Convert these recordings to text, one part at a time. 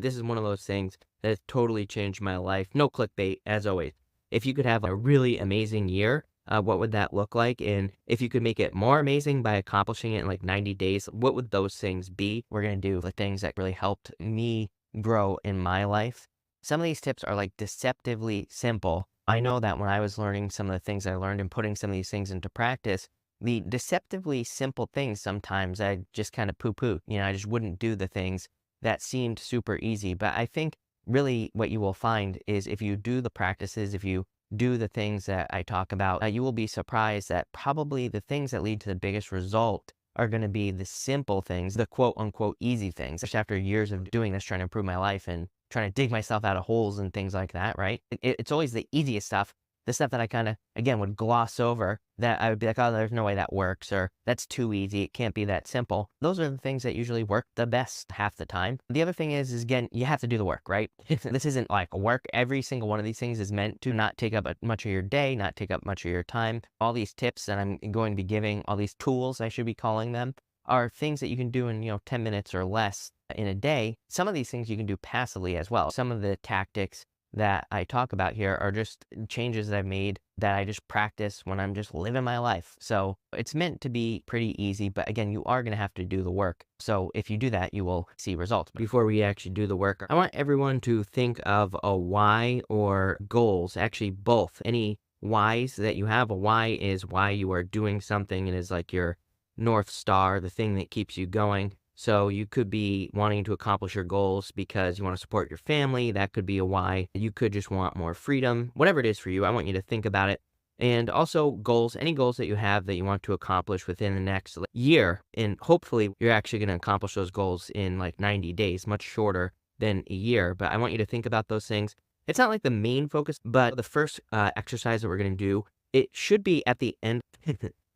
This is one of those things that has totally changed my life. No clickbait, as always. If you could have a really amazing year, what would that look like? And if you could make it more amazing by accomplishing it in like 90 days, what would those things be? We're going to do the things that really helped me grow in my life. Some of these tips are like deceptively simple. I know that when I was learning some of the things I learned and putting some of these things into practice, the deceptively simple things sometimes I just kind of poo-poo. I just wouldn't do the things that seemed super easy. But I think really what you will find is if you do the practices, if you do the things that I talk about, you will be surprised that probably the things that lead to the biggest result are going to be the simple things, the quote unquote easy things. Just after years of doing this, trying to improve my life and trying to dig myself out of holes and things like that, right? It's always the easiest stuff, the stuff that I kind of, again, would gloss over, that I would be like, oh, there's no way that works, or that's too easy, it can't be that simple. Those are the things that usually work the best half the time. The other thing is again, you have to do the work, right? This isn't like work. Every single one of these things is meant to not take up much of your day, not take up much of your time. All these tips that I'm going to be giving, all these tools, I should be calling them, are things that you can do in 10 minutes or less in a day. Some of these things you can do passively as well. Some of the tactics that I talk about here are just changes that I've made that I just practice when I'm just living my life. So it's meant to be pretty easy, but again, you are going to have to do the work. So if you do that, you will see results. Before we actually do the work, I want everyone to think of a why or goals, actually both. Any whys that you have, a why is why you are doing something. It is like your North Star, the thing that keeps you going. So you could be wanting to accomplish your goals because you want to support your family. That could be a why. You could just want more freedom. Whatever it is for you, I want you to think about it. And also goals, any goals that you have that you want to accomplish within the next year. And hopefully you're actually going to accomplish those goals in like 90 days, much shorter than a year. But I want you to think about those things. It's not like the main focus, but the first exercise that we're going to do, it should be at the end,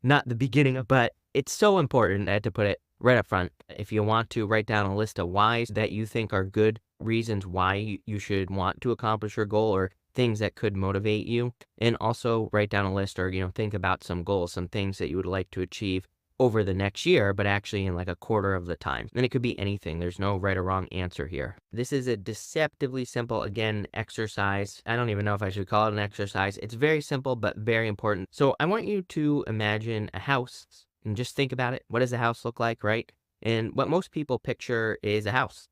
not the beginning, but it's so important. I had to put it right up front. If you want to write down a list of whys that you think are good reasons why you should want to accomplish your goal, or things that could motivate you, and also write down a list, or think about some goals, some things that you would like to achieve over the next year, but actually in like a quarter of the time. And it could be anything. There's no right or wrong answer here. This is a deceptively simple, again, exercise. I don't even know if I should call it an exercise. It's very simple, but very important. So I want you to imagine a house and just think about it. What does a house look like, right? And what most people picture is a house.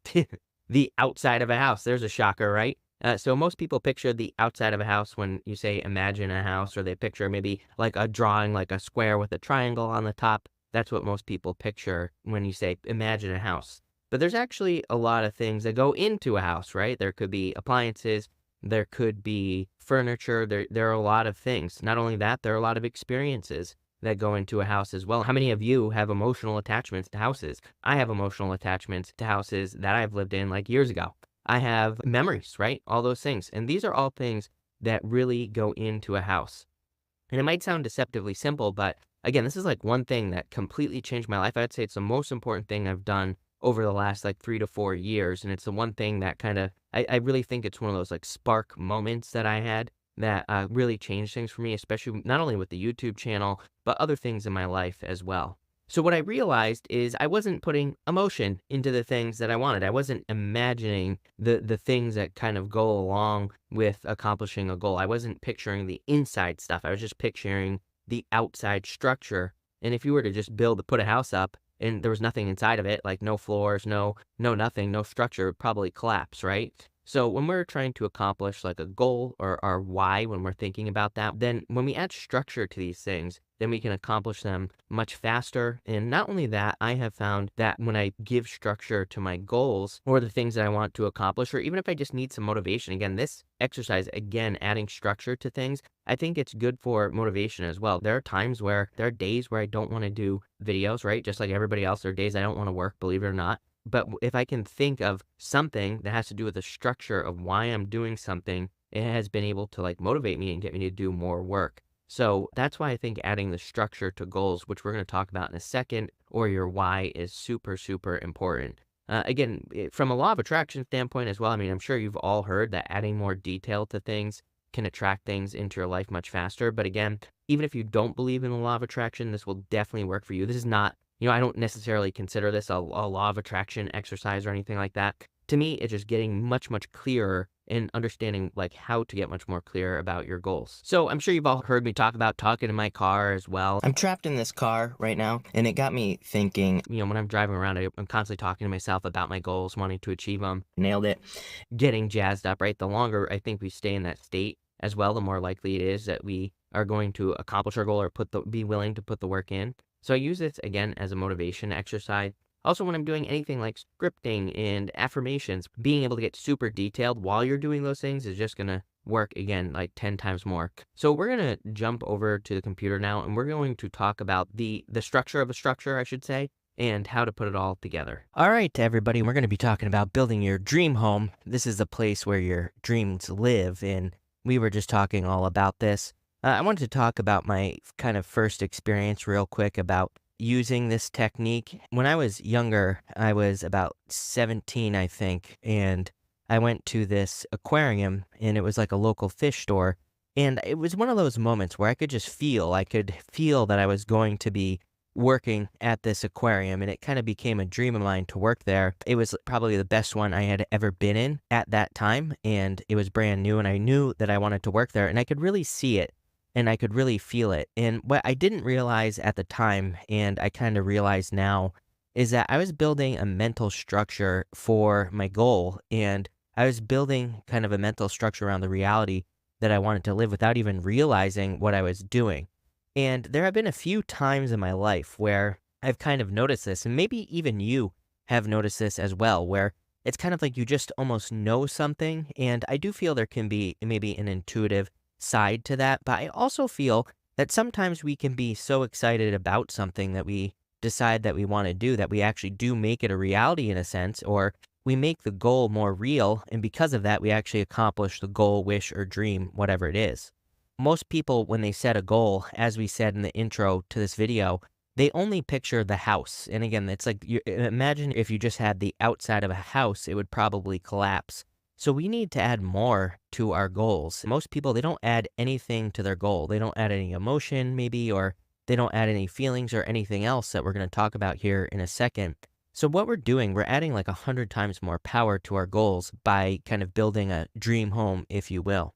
The outside of a house. There's a shocker, right? So most people picture the outside of a house when you say imagine a house, or they picture maybe like a drawing, like a square with a triangle on the top. That's what most people picture when you say imagine a house. But there's actually a lot of things that go into a house, right? There could be appliances, there could be furniture, there are a lot of things. Not only that, there are a lot of experiences that go into a house as well. How many of you have emotional attachments to houses? I have emotional attachments to houses that I've lived in like years ago. I have memories, right? All those things. And these are all things that really go into a house. And it might sound deceptively simple, but again, this is like one thing that completely changed my life. I'd say it's the most important thing I've done over the last like 3 to 4 years. And it's the one thing that kind of, I really think it's one of those like spark moments that I had that really changed things for me, especially not only with the YouTube channel, but other things in my life as well. So what I realized is I wasn't putting emotion into the things that I wanted. I wasn't imagining the things that kind of go along with accomplishing a goal. I wasn't picturing the inside stuff. I was just picturing the outside structure. And if you were to just put a house up and there was nothing inside of it, like no floors, no nothing, no structure, it would probably collapse, right? So when we're trying to accomplish like a goal, or our why, when we're thinking about that, then when we add structure to these things, then we can accomplish them much faster. And not only that, I have found that when I give structure to my goals or the things that I want to accomplish, or even if I just need some motivation, again, this exercise, again, adding structure to things, I think it's good for motivation as well. There are days where I don't want to do videos, right? Just like everybody else, there are days I don't want to work, believe it or not. But if I can think of something that has to do with the structure of why I'm doing something, it has been able to like motivate me and get me to do more work. So that's why I think adding the structure to goals, which we're going to talk about in a second, or your why, is super, super important. Again, from a law of attraction standpoint as well, I mean, I'm sure you've all heard that adding more detail to things can attract things into your life much faster. But again, even if you don't believe in the law of attraction, this will definitely work for you. This is not, I don't necessarily consider this a law of attraction exercise or anything like that. to me, it's just getting much, much clearer and understanding like how to get much more clear about your goals. So I'm sure you've all heard me talk about talking in my car as well. I'm trapped in this car right now, and it got me thinking, when I'm driving around, I'm constantly talking to myself about my goals, wanting to achieve them. Nailed it. Getting jazzed up, right? The longer I think we stay in that state as well, the more likely it is that we are going to accomplish our goal or be willing to put the work in. So I use this again as a motivation exercise. Also, when I'm doing anything like scripting and affirmations, being able to get super detailed while you're doing those things is just going to work again like 10 times more. So we're going to jump over to the computer now, and we're going to talk about the structure of a structure, I should say, and how to put it all together. All right, everybody, we're going to be talking about building your dream home. This is the place where your dreams live, and we were just talking all about this. I wanted to talk about my kind of first experience real quick about using this technique. When I was younger, I was about 17, I think, and I went to this aquarium, and it was like a local fish store. And it was one of those moments where I could feel that I was going to be working at this aquarium, and it kind of became a dream of mine to work there. It was probably the best one I had ever been in at that time, and it was brand new, and I knew that I wanted to work there, and I could really see it. And I could really feel it. And what I didn't realize at the time, and I kind of realize now, is that I was building a mental structure for my goal. And I was building kind of a mental structure around the reality that I wanted to live without even realizing what I was doing. And there have been a few times in my life where I've kind of noticed this, and maybe even you have noticed this as well, where it's kind of like you just almost know something. And I do feel there can be maybe an intuitive side to that, but I also feel that sometimes we can be so excited about something that we decide that we want to do that we actually do make it a reality in a sense, or we make the goal more real, and because of that we actually accomplish the goal, wish, or dream, whatever it is. Most people, when they set a goal, as we said in the intro to this video, they only picture the house. And again, it's like, imagine if you just had the outside of a house, it would probably collapse. So we need to add more to our goals. Most people, they don't add anything to their goal. They don't add any emotion maybe, or they don't add any feelings or anything else that we're going to talk about here in a second. So what we're doing, we're adding like 100 times more power to our goals by kind of building a dream home, if you will.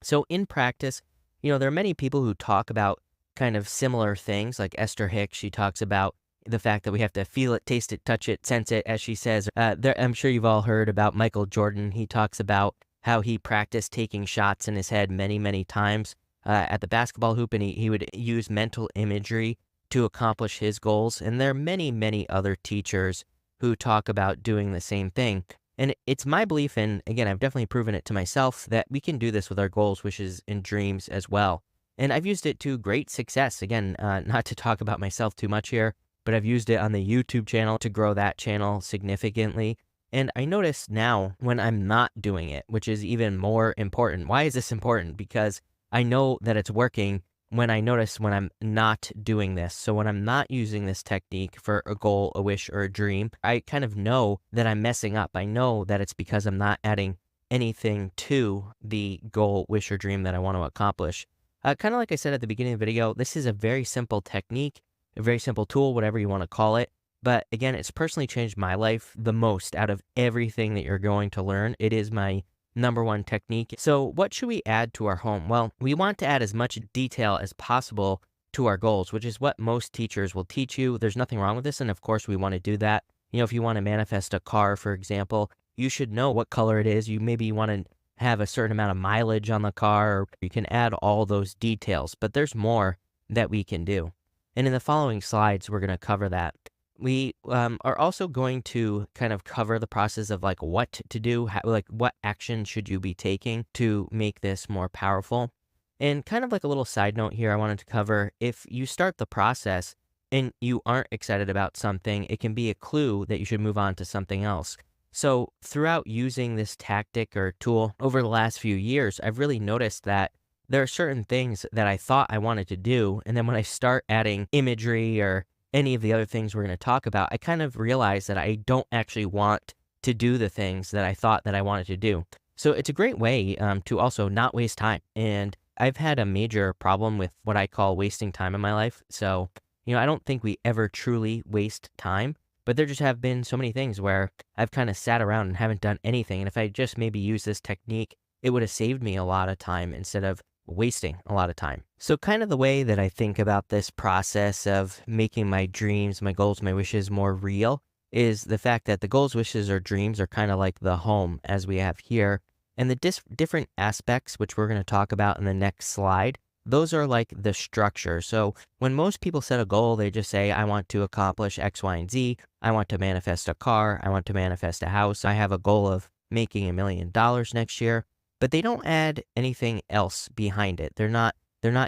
So in practice, there are many people who talk about kind of similar things, like Esther Hicks. She talks about the fact that we have to feel it, taste it, touch it, sense it, as she says. I'm sure you've all heard about Michael Jordan. He talks about how he practiced taking shots in his head many, many times at the basketball hoop, and he would use mental imagery to accomplish his goals. And there are many, many other teachers who talk about doing the same thing. And it's my belief, and again, I've definitely proven it to myself, that we can do this with our goals, wishes, and dreams as well. And I've used it to great success. Again, not to talk about myself too much here, but I've used it on the YouTube channel to grow that channel significantly. And I notice now when I'm not doing it, which is even more important. Why is this important? Because I know that it's working when I notice when I'm not doing this. So when I'm not using this technique for a goal, a wish, or a dream, I kind of know that I'm messing up. I know that it's because I'm not adding anything to the goal, wish, or dream that I want to accomplish. Kind of like I said at the beginning of the video, this is a very simple technique, a very simple tool, whatever you want to call it. But again, it's personally changed my life the most out of everything that you're going to learn. It is my number one technique. So what should we add to our home? Well, we want to add as much detail as possible to our goals, which is what most teachers will teach you. There's nothing wrong with this. And of course, we want to do that. If you want to manifest a car, for example, you should know what color it is. You maybe want to have a certain amount of mileage on the car, or you can add all those details, but there's more that we can do. And in the following slides, we're going to cover that. We are also going to kind of cover the process of like what to do, what action should you be taking to make this more powerful. And kind of like a little side note here, I wanted to cover, if you start the process and you aren't excited about something, it can be a clue that you should move on to something else. So throughout using this tactic or tool over the last few years, I've really noticed that there are certain things that I thought I wanted to do, and then when I start adding imagery or any of the other things we're going to talk about, I kind of realize that I don't actually want to do the things that I thought that I wanted to do. So it's a great way to also not waste time. And I've had a major problem with what I call wasting time in my life. So, I don't think we ever truly waste time, But there just have been so many things where I've kind of sat around and haven't done anything. And if I just maybe used this technique, it would have saved me a lot of time instead of wasting a lot of time. So, kind of the way that I think about this process of making my dreams, my goals, my wishes more real is the fact that the goals, wishes, or dreams are kind of like the home as we have here. And the different aspects, which we're going to talk about in the next slide, those are like the structure. So when most people set a goal, they just say, I want to accomplish X, Y, and Z. I want to manifest a car. I want to manifest a house. I have a goal of making $1 million next year, but they don't add anything else behind it. They're not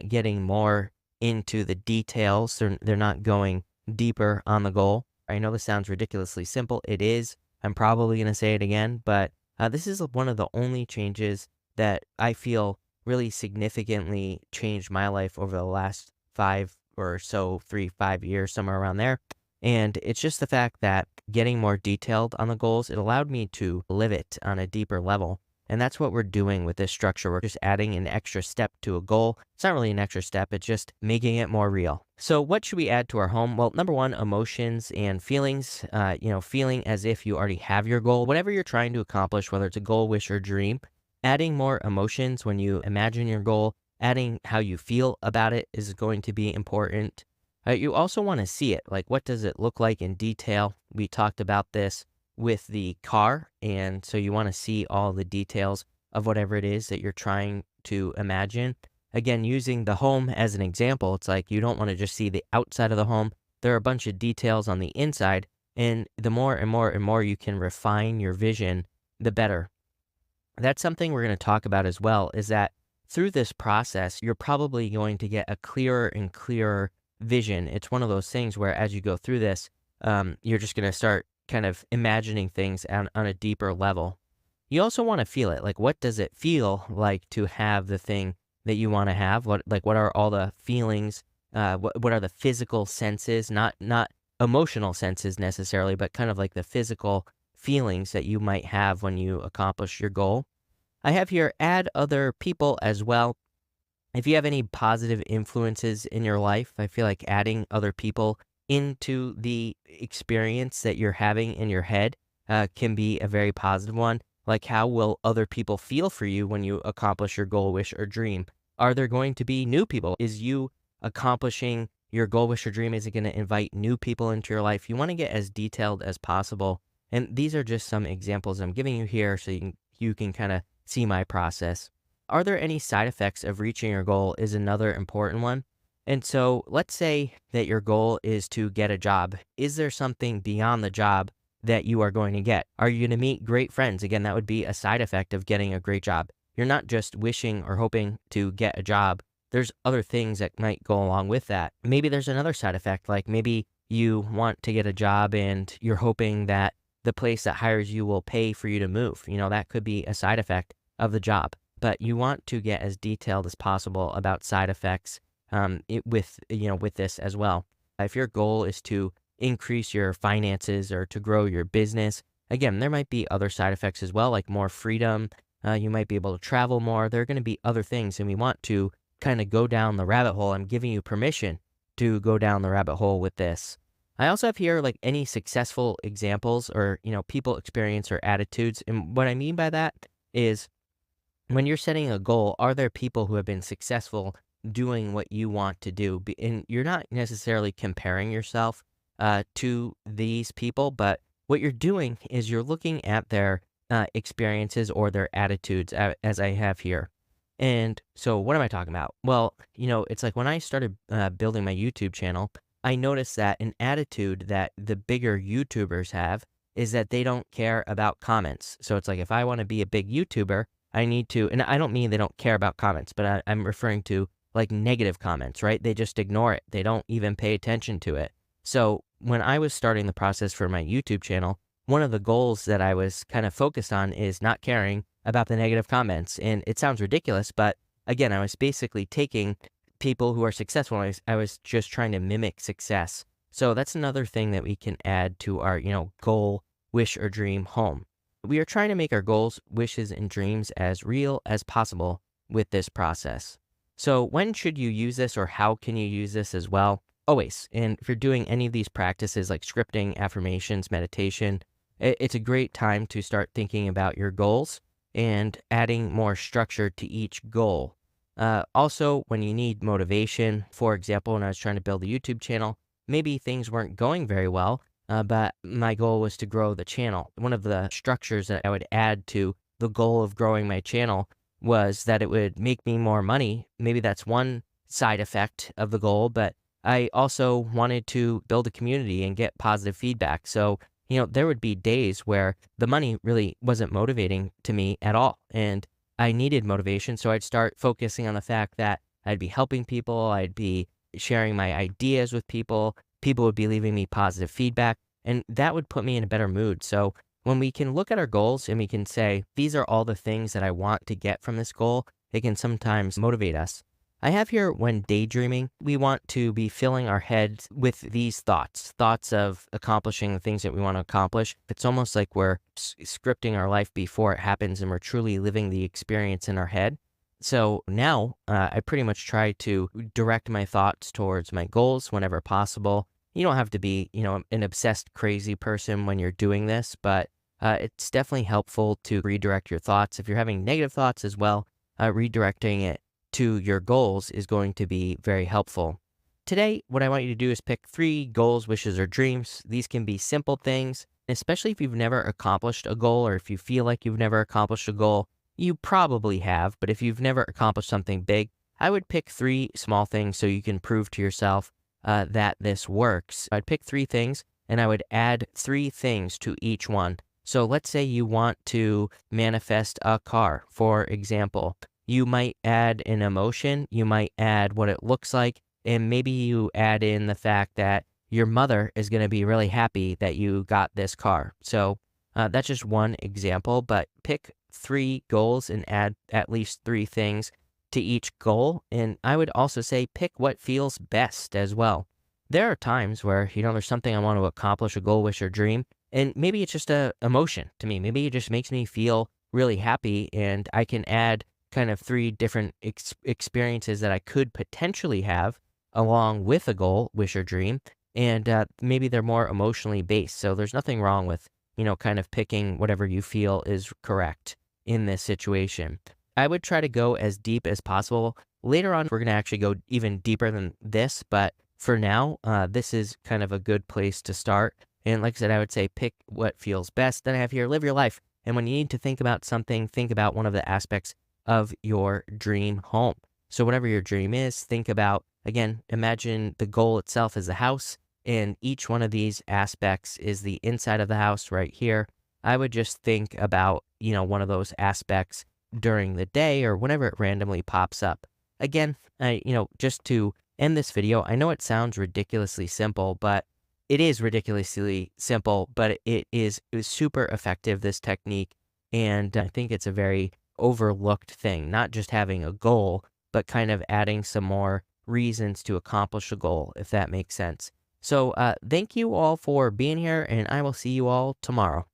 getting more into the details. They're not going deeper on the goal. I know this sounds ridiculously simple. It is. I'm probably going to say it again, but this is one of the only changes that I feel really significantly changed my life over the last 5 years, somewhere around there. And it's just the fact that getting more detailed on the goals, it allowed me to live it on a deeper level. And that's what we're doing with this structure. We're just adding an extra step to a goal. It's not really an extra step, it's just making it more real. So, what should we add to our home? Well, number one, emotions and feelings. Feeling as if you already have your goal. Whatever you're trying to accomplish, whether it's a goal, wish, or dream, adding more emotions when you imagine your goal, adding how you feel about it is going to be important. You also want to see it. Like, what does it look like in detail? We talked about this with the car. And so you want to see all the details of whatever it is that you're trying to imagine. Again, using the home as an example, it's like you don't want to just see the outside of the home. There are a bunch of details on the inside. And the more and more and more you can refine your vision, the better. That's something we're going to talk about as well, is that through this process, you're probably going to get a clearer and clearer vision. It's one of those things where as you go through this, you're just going to start kind of imagining things on a deeper level. You also want to feel it. Like, what does it feel like to have the thing that you want to have? What are all the feelings? What are the physical senses? Not emotional senses necessarily, but kind of like the physical feelings that you might have when you accomplish your goal. I have here add other people as well. If you have any positive influences in your life, I feel like adding other people into the experience that you're having in your head can be a very positive one. Like, how will other people feel for you when you accomplish your goal, wish, or dream? Are there going to be new people? Is you accomplishing your goal, wish, or dream, is it going to invite new people into your life? You want to get as detailed as possible. And these are just some examples I'm giving you here so you can kind of see my process. Are there any side effects of reaching your goal is another important one. And so let's say that your goal is to get a job. Is there something beyond the job that you are going to get? Are you going to meet great friends? Again, that would be a side effect of getting a great job. You're not just wishing or hoping to get a job. There's other things that might go along with that. Maybe there's another side effect, like maybe you want to get a job and you're hoping that the place that hires you will pay for you to move. That could be a side effect of the job. But you want to get as detailed as possible about side effects with this as well. If your goal is to increase your finances or to grow your business, again, there might be other side effects as well, like more freedom. You might be able to travel more. There are going to be other things, and we want to kind of go down the rabbit hole. I'm giving you permission to go down the rabbit hole with this. I also have here like any successful examples or, people experience or attitudes. And what I mean by that is when you're setting a goal, are there people who have been successful doing what you want to do? And you're not necessarily comparing yourself to these people, but what you're doing is you're looking at their experiences or their attitudes as I have here. And so what am I talking about? Well, it's like when I started building my YouTube channel, I noticed that an attitude that the bigger YouTubers have is that they don't care about comments. So it's like if I want to be a big YouTuber, I need to, and I don't mean they don't care about comments, but I'm referring to like negative comments, right? They just ignore it. They don't even pay attention to it. So when I was starting the process for my YouTube channel, one of the goals that I was kind of focused on is not caring about the negative comments. And it sounds ridiculous, but again, I was basically taking people who are successful. I was just trying to mimic success. So that's another thing that we can add to our, goal, wish, or dream home. We are trying to make our goals, wishes, and dreams as real as possible with this process. So when should you use this, or how can you use this as well? always. And if you're doing any of these practices like scripting, affirmations, meditation, it's a great time to start thinking about your goals and adding more structure to each goal. Also, when you need motivation, for example, when I was trying to build a YouTube channel, maybe things weren't going very well, but my goal was to grow the channel. One of the structures that I would add to the goal of growing my channel was that it would make me more money. Maybe that's one side effect of the goal, but I also wanted to build a community and get positive feedback. So, there would be days where the money really wasn't motivating to me at all. And I needed motivation. So I'd start focusing on the fact that I'd be helping people, I'd be sharing my ideas with people, people would be leaving me positive feedback, and that would put me in a better mood. So when we can look at our goals and we can say, these are all the things that I want to get from this goal, it can sometimes motivate us. I have here when daydreaming, we want to be filling our heads with these thoughts of accomplishing the things that we want to accomplish. It's almost like we're scripting our life before it happens and we're truly living the experience in our head. So now I pretty much try to direct my thoughts towards my goals whenever possible. You don't have to be, an obsessed crazy person when you're doing this, but it's definitely helpful to redirect your thoughts. If you're having negative thoughts as well, redirecting it to your goals is going to be very helpful. Today, what I want you to do is pick 3 goals, wishes, or dreams. These can be simple things, especially if you've never accomplished a goal or if you feel like you've never accomplished a goal. You probably have, but if you've never accomplished something big, I would pick 3 small things so you can prove to yourself that this works. I'd pick 3 things and I would add 3 things to each one. So let's say you want to manifest a car, for example. You might add an emotion, you might add what it looks like, and maybe you add in the fact that your mother is going to be really happy that you got this car. So that's just one example, but pick 3 goals and add at least 3 things to each goal. And I would also say pick what feels best as well. There are times where, there's something I want to accomplish, a goal, wish, or dream, and maybe it's just a emotion to me. Maybe it just makes me feel really happy, and I can add kind of 3 different experiences that I could potentially have along with a goal, wish, or dream. And maybe they're more emotionally based. So there's nothing wrong with, kind of picking whatever you feel is correct in this situation. I would try to go as deep as possible. Later on, we're going to actually go even deeper than this. But for now, this is kind of a good place to start. And like I said, I would say pick what feels best. Then I have here, live your life. And when you need to think about something, think about one of the aspects of your dream home. So whatever your dream is, think about, again, imagine the goal itself as a house, and each one of these aspects is the inside of the house right here. I would just think about, one of those aspects during the day or whenever it randomly pops up. Again, just to end this video, I know it sounds ridiculously simple, but it is ridiculously simple, but it is super effective, this technique. And I think it's a very overlooked thing, not just having a goal, but kind of adding some more reasons to accomplish a goal, if that makes sense. So thank you all for being here, and I will see you all tomorrow.